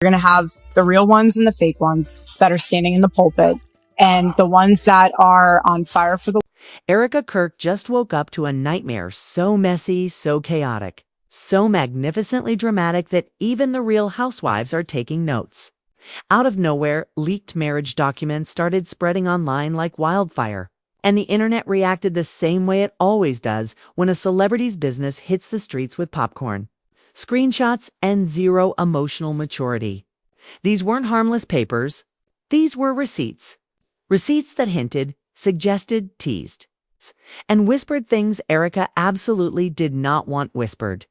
You're going to have the real ones and the fake ones that are standing in the pulpit, and the ones that are on fire for the... Erika Kirk just woke up to a nightmare so messy, so chaotic, so magnificently dramatic that even the Real Housewives are taking notes. Out of nowhere, leaked marriage documents started spreading online like wildfire, and the internet reacted the same way it always does when a celebrity's business hits the streets with popcorn. Screenshots and zero emotional maturity. These weren't harmless papers. These were receipts. Receipts that hinted, suggested, teased, and whispered things Erika absolutely did not want whispered.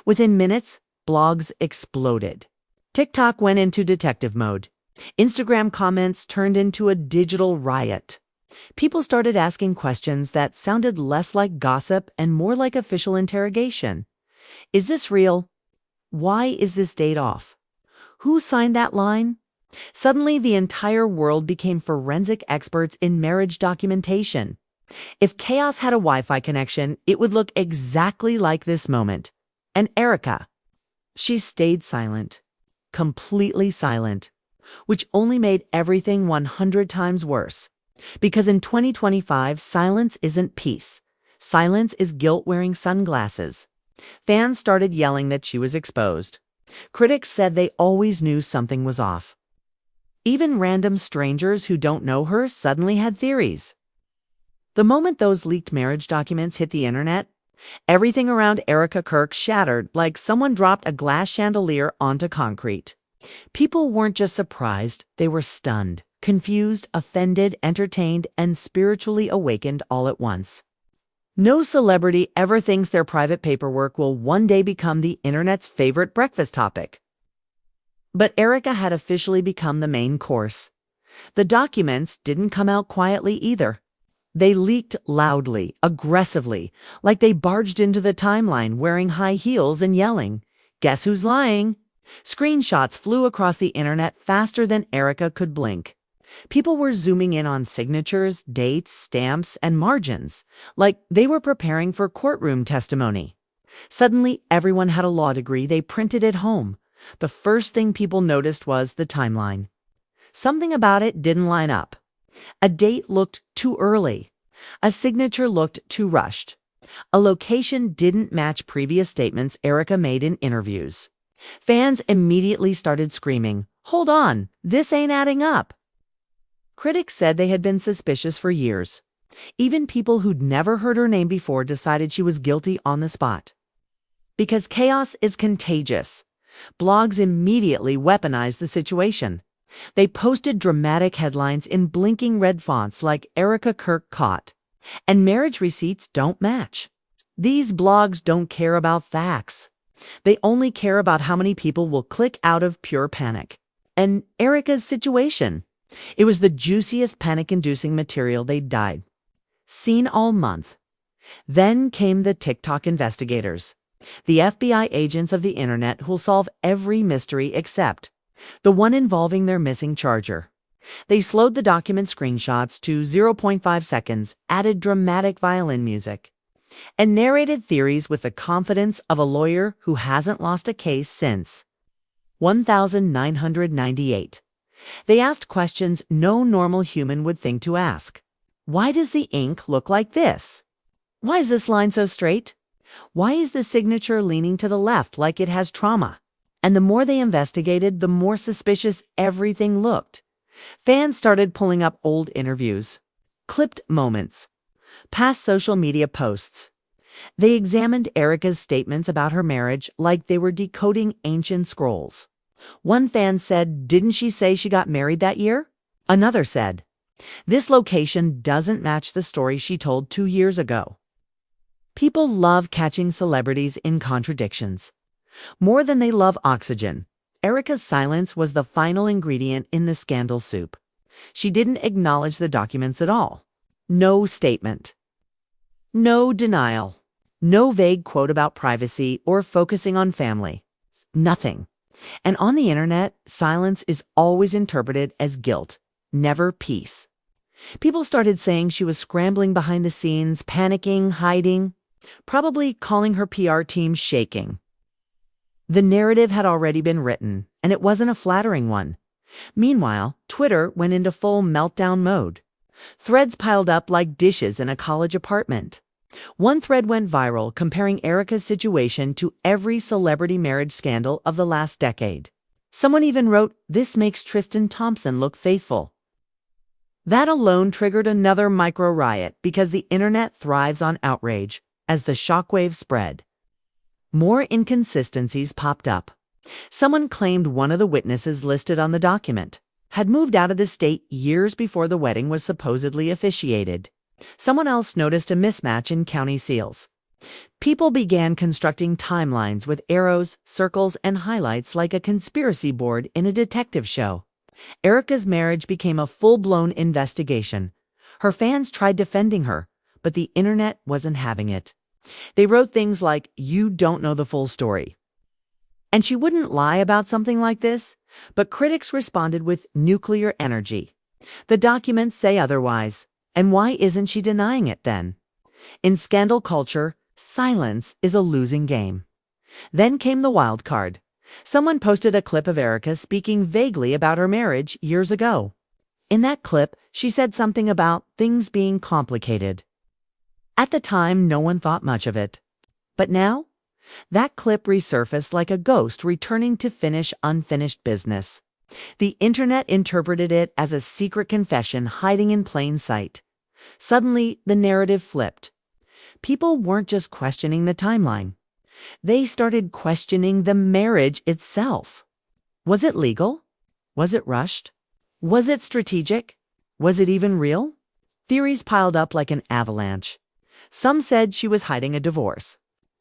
Within minutes, blogs exploded. TikTok went into detective mode. Instagram comments turned into a digital riot. People started asking questions that sounded less like gossip and more like official interrogation. Is this real? Why is this date off? Who signed that line? Suddenly, the entire world became forensic experts in marriage documentation. If chaos had a Wi-Fi connection, it would look exactly like this moment. And Erika, she stayed silent, completely silent, which only made everything 100 times worse. Because in 2025, silence isn't peace. Silence is guilt wearing sunglasses. Fans started yelling that she was exposed. Critics said they always knew something was off. Even random strangers who don't know her suddenly had theories. The moment those leaked marriage documents hit the internet, everything around Erika Kirk shattered like someone dropped a glass chandelier onto concrete. People weren't just surprised, they were stunned, confused, offended, entertained, and spiritually awakened all at once. No celebrity ever thinks their private paperwork will one day become the internet's favorite breakfast topic. But Erika had officially become the main course. The documents didn't come out quietly either. They leaked loudly, aggressively, like they barged into the timeline wearing high heels and yelling, "Guess who's lying?" Screenshots flew across the internet faster than Erika could blink. People were zooming in on signatures, dates, stamps, and margins, like they were preparing for courtroom testimony. Suddenly, everyone had a law degree they printed at home. The first thing people noticed was the timeline. Something about it didn't line up. A date looked too early. A signature looked too rushed. A location didn't match previous statements Erika made in interviews. Fans immediately started screaming, "Hold on, this ain't adding up." Critics said they had been suspicious for years. Even people who'd never heard her name before decided she was guilty on the spot. Because chaos is contagious, blogs immediately weaponized the situation. They posted dramatic headlines in blinking red fonts like "Erika Kirk caught," and marriage receipts don't match. These blogs don't care about facts. They only care about how many people will click out of pure panic. And Erika's situation. It was the juiciest panic-inducing material they'd dyed. Seen all month. Then came the TikTok investigators, the FBI agents of the internet who'll solve every mystery except the one involving their missing charger. They slowed the document screenshots to 0.5 seconds, added dramatic violin music, and narrated theories with the confidence of a lawyer who hasn't lost a case since 1998. They asked questions no normal human would think to ask. Why does the ink look like this? Why is this line so straight? Why is the signature leaning to the left like it has trauma? And the more they investigated, the more suspicious everything looked. Fans started pulling up old interviews, clipped moments, past social media posts. They examined Erika's statements about her marriage like they were decoding ancient scrolls. One fan said, "Didn't she say she got married that year?" Another said, "This location doesn't match the story she told 2 years ago." People love catching celebrities in contradictions. More than they love oxygen, Erika's silence was the final ingredient in the scandal soup. She didn't acknowledge the documents at all. No statement. No denial. No vague quote about privacy or focusing on family. Nothing. And on the internet, silence is always interpreted as guilt, never peace. People started saying she was scrambling behind the scenes, panicking, hiding, probably calling her PR team shaking. The narrative had already been written, and it wasn't a flattering one. Meanwhile, Twitter went into full meltdown mode. Threads piled up like dishes in a college apartment. One thread went viral comparing Erika's situation to every celebrity marriage scandal of the last decade. Someone even wrote, "This makes Tristan Thompson look faithful." That alone triggered another micro-riot because the internet thrives on outrage. As the shockwave spread, more inconsistencies popped up. Someone claimed one of the witnesses listed on the document had moved out of the state years before the wedding was supposedly officiated. Someone else noticed a mismatch in county seals. People began constructing timelines with arrows, circles, and highlights like a conspiracy board in a detective show. Erika's marriage became a full-blown investigation. Her fans tried defending her, but the internet wasn't having it. They wrote things like, "You don't know the full story." And she wouldn't lie about something like this, but critics responded with nuclear energy. The documents say otherwise, and why isn't she denying it then? In scandal culture, silence is a losing game. Then came the wild card. Someone posted a clip of Erika speaking vaguely about her marriage years ago. In that clip, she said something about things being complicated. At the time, no one thought much of it. But now, that clip resurfaced like a ghost returning to finish unfinished business. The internet interpreted it as a secret confession hiding in plain sight. Suddenly, the narrative flipped. People weren't just questioning the timeline. They started questioning the marriage itself. Was it legal? Was it rushed? Was it strategic? Was it even real? Theories piled up like an avalanche. Some said she was hiding a divorce.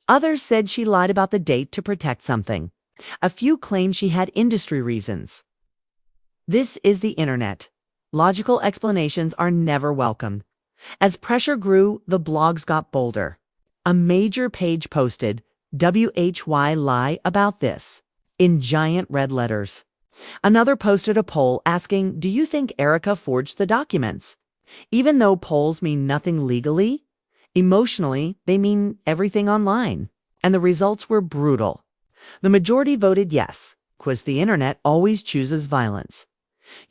Others said she lied about the date to protect something. A few claimed she had industry reasons. This is the internet. Logical explanations are never welcome. As pressure grew, the blogs got bolder. A major page posted, "WHY lie about this," in giant red letters. Another posted a poll asking, "Do you think Erika forged the documents?" Even though polls mean nothing legally, emotionally, they mean everything online. And the results were brutal. The majority voted yes, 'cause the internet always chooses violence.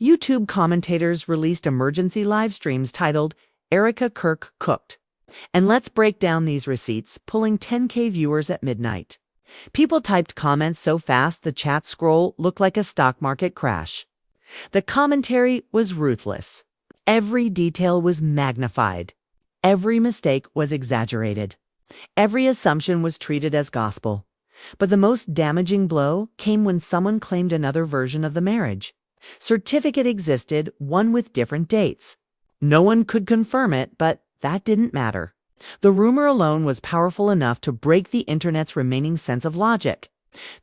YouTube commentators released emergency live streams titled, "Erika Kirk Cooked." And let's break down these receipts, pulling 10K viewers at midnight. People typed comments so fast the chat scroll looked like a stock market crash. The commentary was ruthless. Every detail was magnified. Every mistake was exaggerated. Every assumption was treated as gospel. But the most damaging blow came when someone claimed another version of the marriage. Certificate existed, one with different dates. No one could confirm it, but that didn't matter. The rumor alone was powerful enough to break the internet's remaining sense of logic.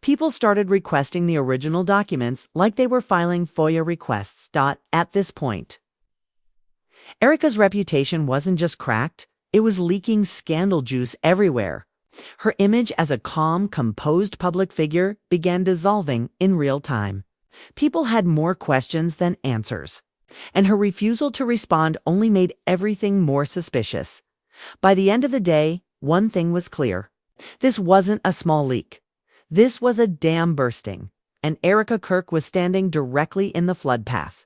People started requesting the original documents like they were filing FOIA requests. At this point, Erika's reputation wasn't just cracked, it was leaking scandal juice everywhere. Her image as a calm, composed public figure began dissolving in real time. People had more questions than answers, and her refusal to respond only made everything more suspicious. By the end of the day, one thing was clear. This wasn't a small leak. This was a dam bursting, and Erika Kirk was standing directly in the flood path.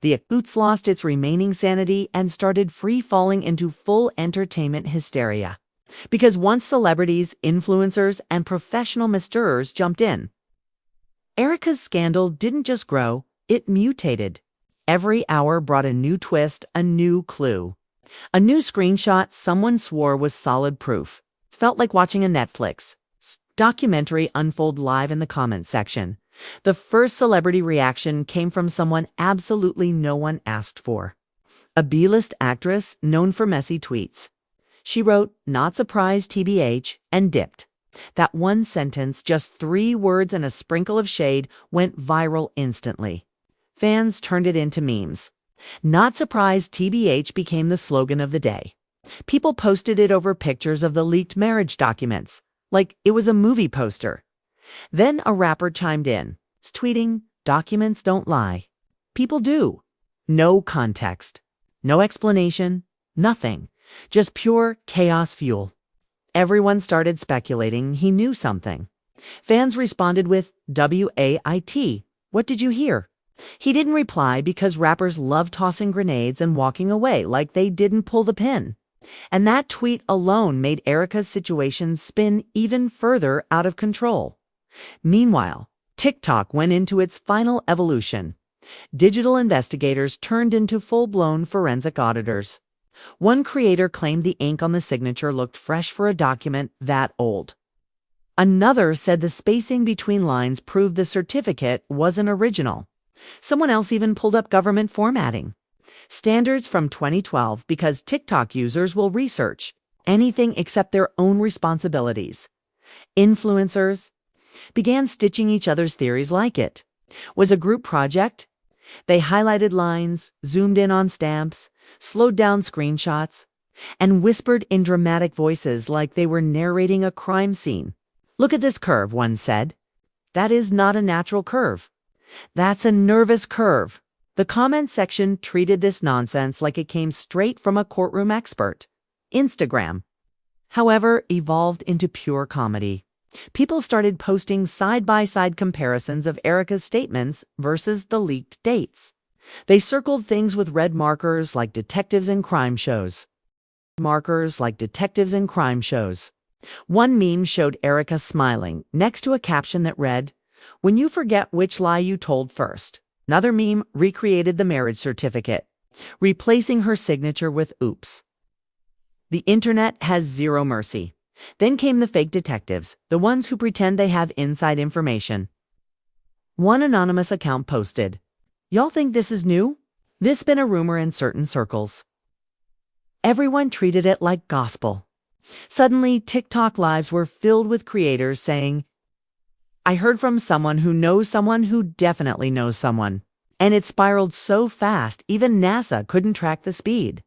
The account lost its remaining sanity and started free-falling into full entertainment hysteria. Because once celebrities, influencers, and professional mistirers jumped in, Erika's scandal didn't just grow, it mutated. Every hour brought a new twist, a new clue. A new screenshot someone swore was solid proof. It felt like watching a Netflix documentary unfold live in the comments section. The first celebrity reaction came from someone absolutely no one asked for. A B-list actress known for messy tweets. She wrote, "Not surprised TBH," and dipped. That one sentence, just 3 words and a sprinkle of shade, went viral instantly. Fans turned it into memes. "Not surprised TBH" became the slogan of the day. People posted it over pictures of the leaked marriage documents, like it was a movie poster. Then a rapper chimed in, tweeting, "Documents don't lie. People do." No context. No explanation. Nothing. Just pure chaos fuel. Everyone started speculating he knew something. Fans responded with WAIT. What did you hear? He didn't reply because rappers love tossing grenades and walking away like they didn't pull the pin. And that tweet alone made Erika's situation spin even further out of control. Meanwhile, TikTok went into its final evolution. Digital investigators turned into full-blown forensic auditors. One creator claimed the ink on the signature looked fresh for a document that old. Another said the spacing between lines proved the certificate wasn't original. Someone else even pulled up government formatting. Standards from 2012 because TikTok users will research anything except their own responsibilities. Influencers began stitching each other's theories like it was a group project. They highlighted lines, zoomed in on stamps, slowed down screenshots, and whispered in dramatic voices like they were narrating a crime scene. Look at this curve, one said. That is not a natural curve. That's a nervous curve. The comment section treated this nonsense like it came straight from a courtroom expert. Instagram, however, evolved into pure comedy. People started posting side-by-side comparisons of Erika's statements versus the leaked dates. They circled things with red markers like detectives in crime shows. One meme showed Erika smiling next to a caption that read, "When you forget which lie you told first." Another meme recreated the marriage certificate, replacing her signature with "oops." The internet has zero mercy. Then came the fake detectives, the ones who pretend they have inside information. One anonymous account posted, "Y'all think this is new? This been a rumor in certain circles." Everyone treated it like gospel. Suddenly, TikTok lives were filled with creators saying, "I heard from someone who definitely knows someone." And it spiraled so fast, even NASA couldn't track the speed.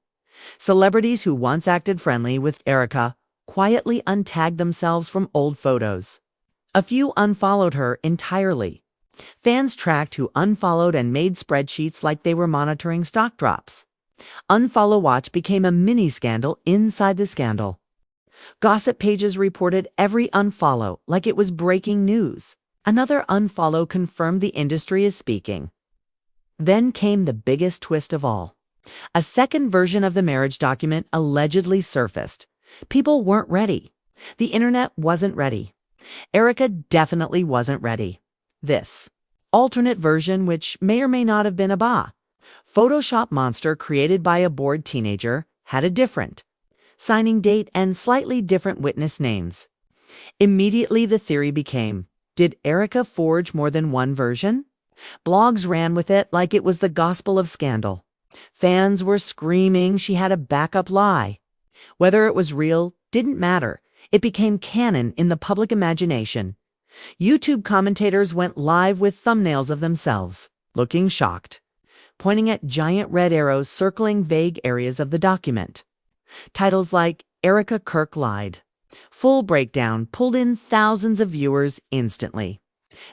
Celebrities who once acted friendly with Erika quietly untagged themselves from old photos. A few unfollowed her entirely. Fans tracked who unfollowed and made spreadsheets like they were monitoring stock drops. Unfollow Watch became a mini scandal inside the scandal. Gossip pages reported every unfollow like it was breaking news. Another unfollow confirmed the industry is speaking. Then came the biggest twist of all. A second version of the marriage document allegedly surfaced. People weren't ready. The internet wasn't ready. Erika definitely wasn't ready. This alternate version, which may or may not have been a Photoshop monster created by a bored teenager, had a different signing date and slightly different witness names. Immediately the theory became, did Erika forge more than one version? Blogs ran with it like it was the gospel of scandal. Fans were screaming she had a backup lie. Whether it was real didn't matter. It became canon in the public imagination. YouTube commentators went live with thumbnails of themselves, looking shocked, pointing at giant red arrows circling vague areas of the document. Titles like "Erika Kirk lied." Full breakdown pulled in thousands of viewers instantly.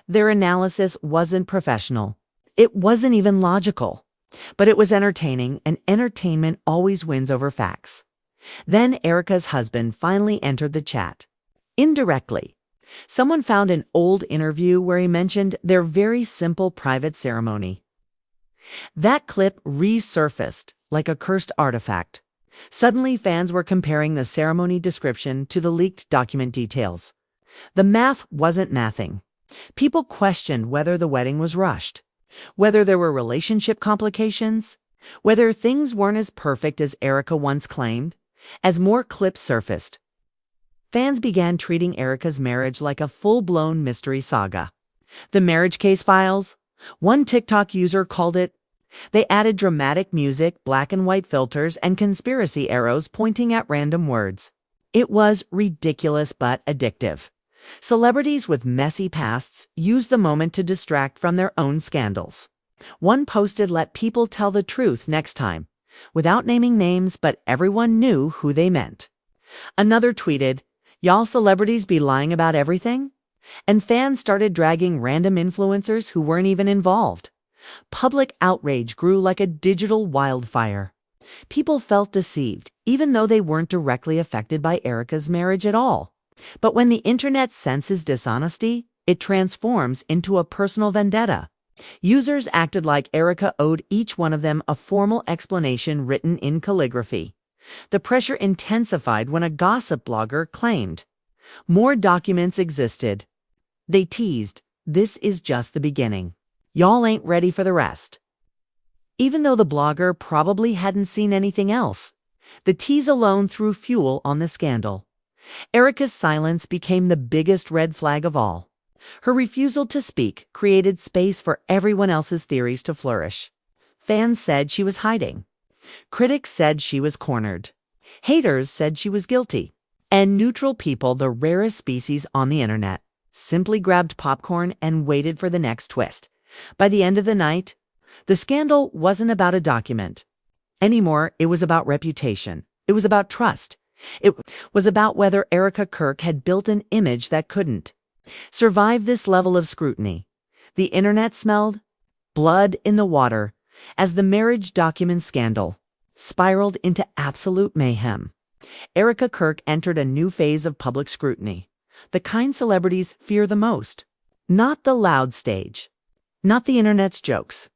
Their analysis wasn't professional. It wasn't even logical. But it was entertaining, and entertainment always wins over facts. Then Erika's husband finally entered the chat. Indirectly, someone found an old interview where he mentioned their very simple private ceremony. That clip resurfaced like a cursed artifact. Suddenly, fans were comparing the ceremony description to the leaked document details. The math wasn't mathing. People questioned whether the wedding was rushed, whether there were relationship complications, whether things weren't as perfect as Erika once claimed. As more clips surfaced, fans began treating Erika's marriage like a full-blown mystery saga. The marriage case files, one TikTok user called it. They added dramatic music, black and white filters, and conspiracy arrows pointing at random words. It was ridiculous but addictive. Celebrities with messy pasts used the moment to distract from their own scandals. One posted, "Let people tell the truth next time," without naming names, but everyone knew who they meant. Another tweeted, "Y'all celebrities be lying about everything?" And fans started dragging random influencers who weren't even involved. Public outrage grew like a digital wildfire. People felt deceived, even though they weren't directly affected by Erika's marriage at all. But when the internet senses dishonesty, it transforms into a personal vendetta. Users acted like Erika owed each one of them a formal explanation written in calligraphy. The pressure intensified when a gossip blogger claimed more documents existed. They teased, "This is just the beginning. Y'all ain't ready for the rest." Even though the blogger probably hadn't seen anything else, the tease alone threw fuel on the scandal. Erika's silence became the biggest red flag of all. Her refusal to speak created space for everyone else's theories to flourish. Fans said she was hiding. Critics said she was cornered. Haters said she was guilty. And neutral people, the rarest species on the internet, simply grabbed popcorn and waited for the next twist. By the end of the night, the scandal wasn't about a document. Anymore, it was about reputation. It was about trust. It was about whether Erika Kirk had built an image that couldn't survive this level of scrutiny. The internet smelled blood in the water as the marriage document scandal spiraled into absolute mayhem. Erika Kirk entered a new phase of public scrutiny, the kind celebrities fear the most. Not the loud stage, not the internet's jokes.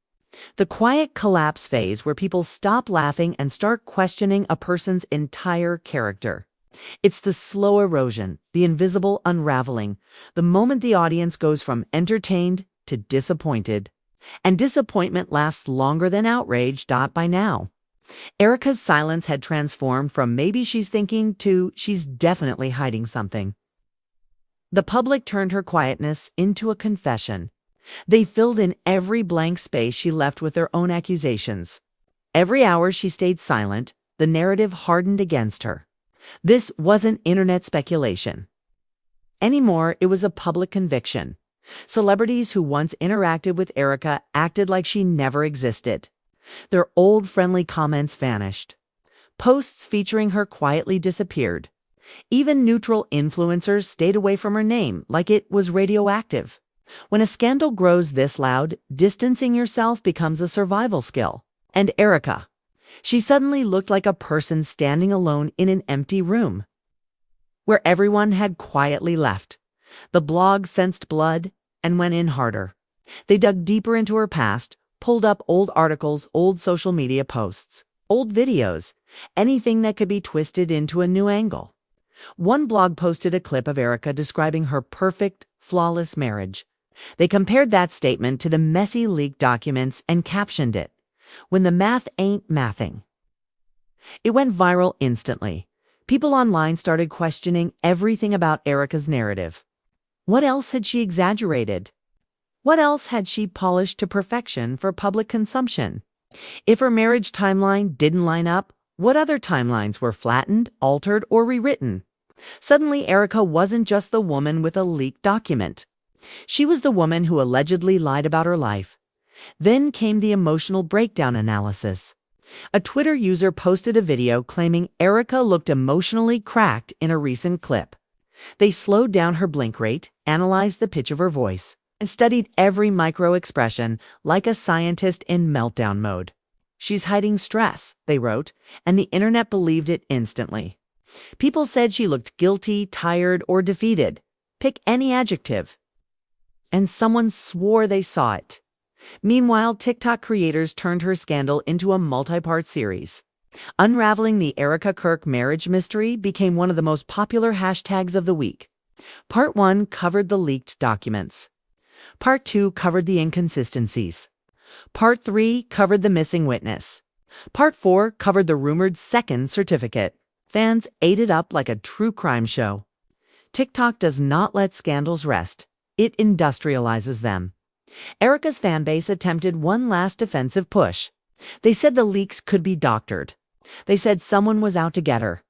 The quiet collapse phase where people stop laughing and start questioning a person's entire character. It's the slow erosion, the invisible unraveling, the moment the audience goes from entertained to disappointed. And disappointment lasts longer than outrage. By now, Erika's silence had transformed from maybe she's thinking to she's definitely hiding something. The public turned her quietness into a confession. They filled in every blank space she left with their own accusations. Every hour she stayed silent, the narrative hardened against her. This wasn't internet speculation anymore, it was a public conviction. Celebrities who once interacted with Erika acted like she never existed. Their old friendly comments vanished. Posts featuring her quietly disappeared. Even neutral influencers stayed away from her name like it was radioactive. When a scandal grows this loud, distancing yourself becomes a survival skill. And Erika, she suddenly looked like a person standing alone in an empty room, where everyone had quietly left. The blog sensed blood and went in harder. They dug deeper into her past, pulled up old articles, old social media posts, old videos, anything that could be twisted into a new angle. One blog posted a clip of Erika describing her perfect, flawless marriage. They compared that statement to the messy leaked documents and captioned it, "When the math ain't mathing." It went viral instantly. People online started questioning everything about Erika's narrative. What else had she exaggerated? What else had she polished to perfection for public consumption? If her marriage timeline didn't line up, what other timelines were flattened, altered, or rewritten? Suddenly, Erika wasn't just the woman with a leaked document. She was the woman who allegedly lied about her life. Then came the emotional breakdown analysis. A Twitter user posted a video claiming Erika looked emotionally cracked in a recent clip. They slowed down her blink rate, analyzed the pitch of her voice, and studied every micro-expression like a scientist in meltdown mode. "She's hiding stress," they wrote, and the internet believed it instantly. People said she looked guilty, tired, or defeated. Pick any adjective. And someone swore they saw it. Meanwhile, TikTok creators turned her scandal into a multi-part series. Unraveling the Erika Kirk marriage mystery became one of the most popular hashtags of the week. Part 1 covered the leaked documents. Part 2 covered the inconsistencies. Part 3 covered the missing witness. Part 4 covered the rumored second certificate. Fans ate it up like a true crime show. TikTok does not let scandals rest. It industrializes them. Erika's fanbase attempted one last defensive push. They said the leaks could be doctored. They said someone was out to get her.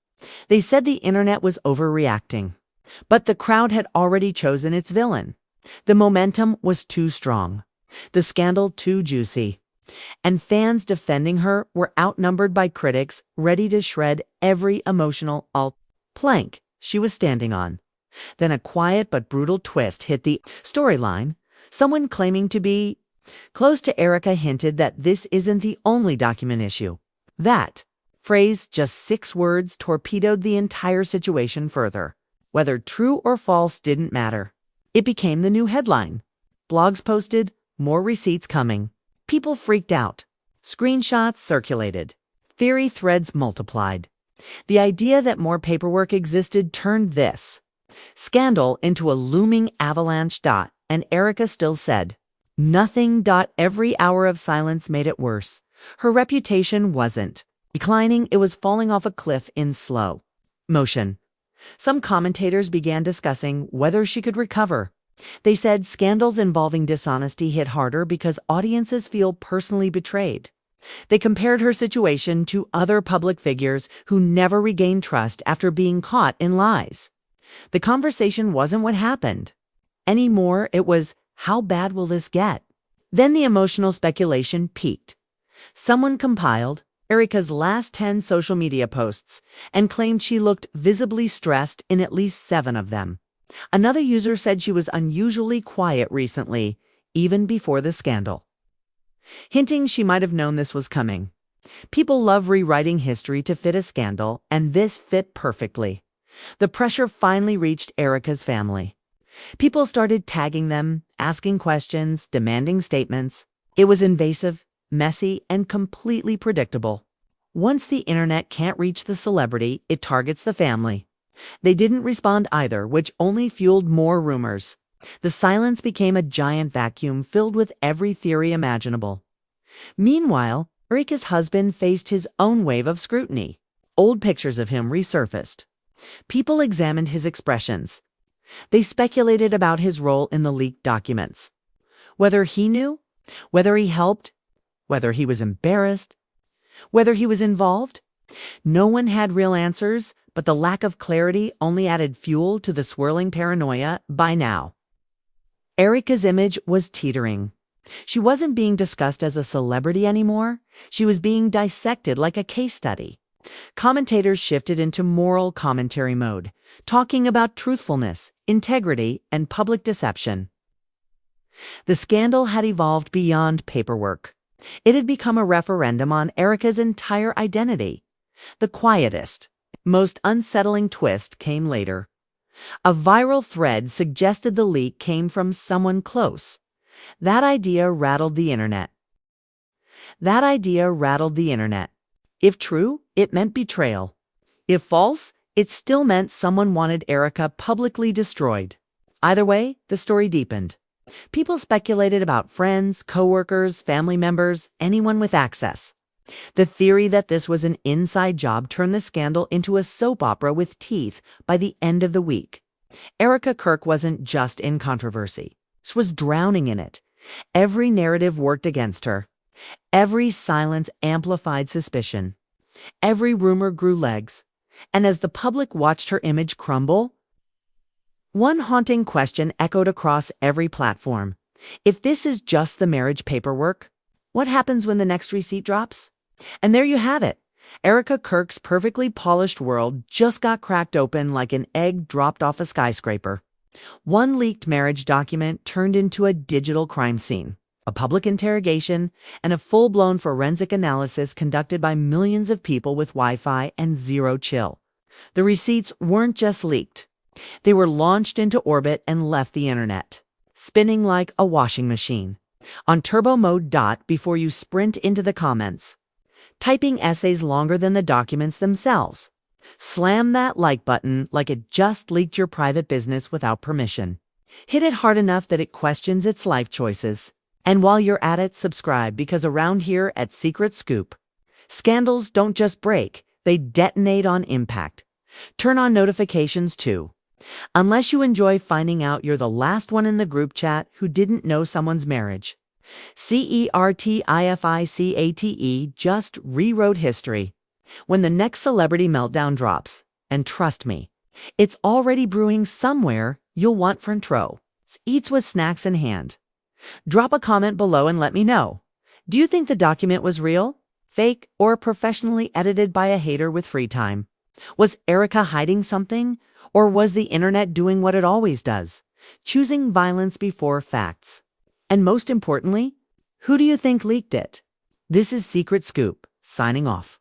They said the internet was overreacting. But the crowd had already chosen its villain. The momentum was too strong. The scandal too juicy. And fans defending her were outnumbered by critics ready to shred every emotional plank she was standing on. Then a quiet but brutal twist hit the storyline. Someone claiming to be close to Erika hinted that this isn't the only document issue. That phrase, just 6 words, torpedoed the entire situation further. Whether true or false didn't matter. It became the new headline. Blogs posted, more receipts coming. People freaked out. Screenshots circulated. Theory threads multiplied. The idea that more paperwork existed turned this scandal into a looming avalanche. And Erika still said, nothing. Every hour of silence made it worse. Her reputation wasn't declining, it was falling off a cliff in slow motion. Some commentators began discussing whether she could recover. They said scandals involving dishonesty hit harder because audiences feel personally betrayed. They compared her situation to other public figures who never regained trust after being caught in lies. The conversation wasn't what happened anymore, it was, how bad will this get? Then the emotional speculation peaked. Someone compiled Erika's last 10 social media posts and claimed she looked visibly stressed in at least 7 of them. Another user said she was unusually quiet recently, even before the scandal, hinting she might have known this was coming. People love rewriting history to fit a scandal, and this fit perfectly. The pressure finally reached Erika's family. People started tagging them, asking questions, demanding statements. It was invasive, messy, and completely predictable. Once the internet can't reach the celebrity, it targets the family. They didn't respond either, which only fueled more rumors. The silence became a giant vacuum filled with every theory imaginable. Meanwhile, Erika's husband faced his own wave of scrutiny. Old pictures of him resurfaced. People examined his expressions. They speculated about his role in the leaked documents. Whether he knew, whether he helped, whether he was embarrassed, whether he was involved. No one had real answers, but the lack of clarity only added fuel to the swirling paranoia. By now, Erika's image was teetering. She wasn't being discussed as a celebrity anymore. She was being dissected like a case study. Commentators shifted into moral commentary mode, talking about truthfulness, integrity, and public deception. The scandal had evolved beyond paperwork. It had become a referendum on Erika's entire identity. The quietest, most unsettling twist came later. A viral thread suggested the leak came from someone close. That idea rattled the internet. If true, it meant betrayal. If false, it still meant someone wanted Erika publicly destroyed. Either way, the story deepened. People speculated about friends, coworkers, family members, anyone with access. The theory that this was an inside job turned the scandal into a soap opera with teeth by the end of the week. Erika Kirk wasn't just in controversy. She was drowning in it. Every narrative worked against her. Every silence amplified suspicion. Every rumor grew legs. And as the public watched her image crumble, one haunting question echoed across every platform. If this is just the marriage paperwork, what happens when the next receipt drops? And there you have it. Erika Kirk's perfectly polished world just got cracked open like an egg dropped off a skyscraper. One leaked marriage document turned into a digital crime scene, a public interrogation, and a full-blown forensic analysis conducted by millions of people with Wi-Fi and zero chill. The receipts weren't just leaked. They were launched into orbit and left the internet, spinning like a washing machine, on turbo mode. Before you sprint into the comments, typing essays longer than the documents themselves. Slam that like button like it just leaked your private business without permission. Hit it hard enough that it questions its life choices. And while you're at it, subscribe, because around here at Secret Scoop, scandals don't just break, they detonate on impact. Turn on notifications too. Unless you enjoy finding out you're the last one in the group chat who didn't know someone's marriage. CERTIFICATE just rewrote history. When the next celebrity meltdown drops, and trust me, it's already brewing somewhere, you'll want front row. Eats with snacks in hand. Drop a comment below and let me know. Do you think the document was real, fake, or professionally edited by a hater with free time? Was Erika hiding something? Or was the internet doing what it always does, choosing violence before facts? And most importantly, who do you think leaked it? This is Secret Scoop, signing off.